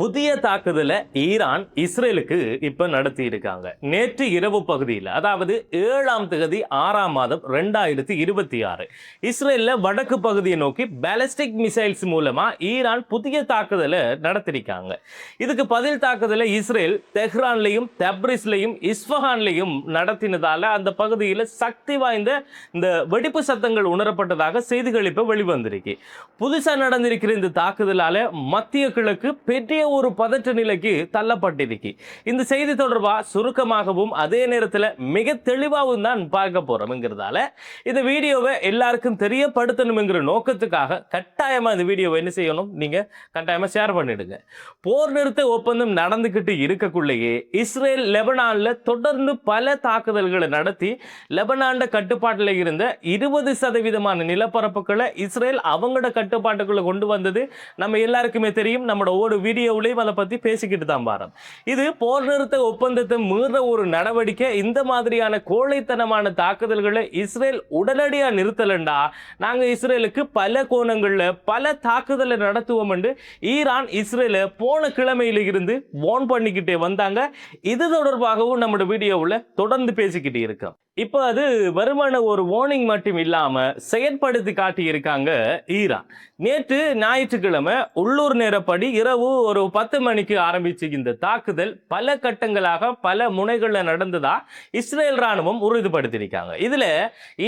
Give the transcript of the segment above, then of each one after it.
புதிய தாக்குதலை ஈரான் இஸ்ரேலுக்கு இப்ப நடத்தி இருக்காங்க. நேற்று இரவு பகுதியில், அதாவது 7ஆம் தேதி 6ஆம் மாதம் 2026 இஸ்ரேல்ல வடக்கு பகுதியை நோக்கி பாலிஸ்டிக் மிசைல்ஸ் மூலமா ஈரான் புதிய தாக்குதலை நடத்திருக்காங்க. இதுக்கு பதில் தாக்குதலை இஸ்ரேல் தெஹ்ரான்லையும் தப்ரிஸ்லையும் இஸ்ஃபஹான்லையும் நடத்தினதால அந்த பகுதியில் சக்தி வாய்ந்த இந்த வெடிப்பு சத்தங்கள் உணரப்பட்டதாக செய்திகள் இப்ப வெளிவந்திருக்கு. புதுசா நடந்திருக்கிற இந்த தாக்குதலால மத்திய கிழக்கு பெரிய ஒரு பதற்ற நிலைக்கு தள்ளப்பட்டிருக்கு. இந்த செய்தி தொடர்பா சுருக்கமாகவும் அதே நேரத்தில் மிக தெளிவாகவும் தான் பார்க்க போறோம்ங்கிறதால இந்த வீடியோவை எல்லாருக்கும் தெரியப்படுத்தணுங்கிற நோக்கத்துக்காக கட்டாயமா இந்த வீடியோவை என்ன செய்யணும், நீங்க கட்டாயமா ஷேர் பண்ணிடுங்க. போர் நிறுத்த ஒப்பந்தம் நடந்துகிட்டு இருக்கக்குள்ளேயே இஸ்ரேல் லெபனான்ல தொடர்ந்து பல தாக்குதல்களை நடத்தி லெபனான் கட்டுப்பாட்டில் இருந்த 20% நிலப்பரப்புகளை இஸ்ரேல் அவங்களோட கட்டுப்பாட்டுக்குள்ள கொண்டு வந்தது நம்ம எல்லாருக்குமே தெரியும். நம்மளோட ஒரு வீடியோவிலையும் அதை பத்தி பேசிக்கிட்டு தான் பாரோம். இது போர் நிறுத்த ஒப்பந்தத்தை மீற ஒரு நடவடிக்கை. இந்த மாதிரியான கோழைத்தனமான தாக்குதல்களை இஸ்ரேல் உடனடியா நிறுத்தலண்டா நாங்க இஸ்ரேலுக்கு பல கோணங்கள்ல பல தாக்குதலை நடத்துவோம் என்று ஈரான் இஸ்ரேல போன கிழமையில இருந்து வார்ன் பண்ணிக்கிட்டே வந்தாங்க. இது தொடர்பாகவும் நம்மளோட வீடியோவில் தொடர்ந்து பேசிக்கிட்டு இருக்கோம். இப்போ அது வருமான ஒரு வார்னிங் மட்டும் இல்லாம செயற்படுத்தி காட்டி இருக்காங்க ஈரான். நேற்று ஞாயிற்றுக்கிழமை உள்ளூர் நேரப்படி இரவு ஒரு 10 மணிக்கு ஆரம்பிச்சு இந்த தாக்குதல் பல கட்டங்களாக பல முனைகளில் நடந்ததா இஸ்ரேல் ராணுவம் உறுதிப்படுத்தியிருக்காங்க. இதுல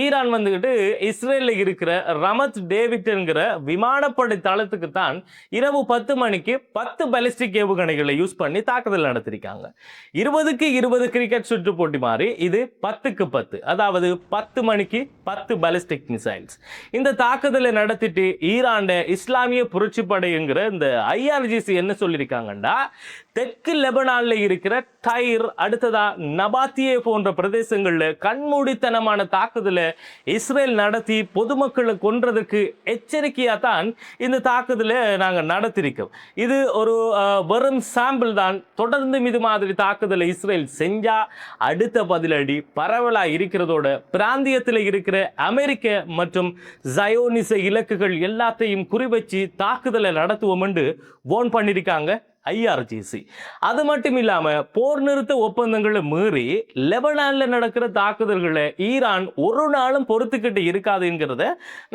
ஈரான் வந்துகிட்டு இஸ்ரேல்ல இருக்கிற ரமத் டேவிட் என்கிற விமானப்படை தளத்துக்கு தான் இரவு 10 மணிக்கு 10 பாலிஸ்டிக் ஏவுகணைகளை யூஸ் பண்ணி தாக்குதல் நடத்திருக்காங்க. 20க்கு 20 கிரிக்கெட் சுற்று போட்டி மாதிரி இது 10க்கு 10, அதாவது 10 மணிக்கு 10 பாலிஸ்டிக் மிசைல்ஸ். இந்த தாக்குதலை நடத்திட்டு ஈரான் இஸ்லாமிய புரட்சி படைங்கிற இந்த IRGC என்ன சொல்லியிருக்காங்கண்டா, தெற்கு லெபனான்ல இருக்கிற டைர், அடுத்ததா நபாத்தியே போன்ற பிரதேசங்கள்ல கண்மூடித்தனமான தாக்குதலை இஸ்ரேல் நடத்தி பொதுமக்களை கொன்றதுக்கு எச்சரிக்கையா தான் இந்த தாக்குதலை நாங்க நடத்திருக்கோம். இது ஒரு வெறும் சாம்பிள் தான். தொடர்ந்து இது மாதிரி தாக்குதலை இஸ்ரேல் செஞ்சா அடுத்த பதிலடி பரவலா இருக்கிறதோட பிராந்தியத்தில் இருக்கிற அமெரிக்க மற்றும் ஜயோனிச இலக்குகள் எல்லாத்தையும் குறிவச்சு தாக்குதலை நடத்துவோம் என்று வார்ன் பண்ணிருக்காங்க IRGC. அது மட்டும் இல்லாம போர் நிறுத்த ஒப்பந்தங்களை மீறி லெபனான்ல நடக்கிற தாக்குதல்களை ஈரான் ஒரு நாளும் பொறுத்துக்கிட்டு இருக்காதுங்கிறத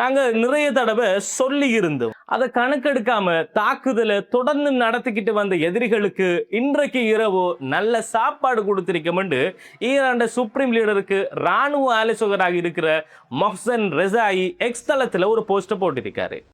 நாங்க நிறைய தடவை சொல்லி இருந்தோம். அதை கணக்கெடுக்காம தாக்குதலை தொடர்ந்து நடத்திக்கிட்டு வந்த எதிரிகளுக்கு இன்றைக்கு இரவு நல்ல சாப்பாடு கொடுத்திருக்கோம் என்று ஈரான் சுப்ரீம் லீடருக்கு ராணுவ ஆலோசகராக இருக்கிற மொஹ்சன் ரெசாயி எக்ஸ் தளத்தில் ஒரு போஸ்டர் போட்டிருக்காரு.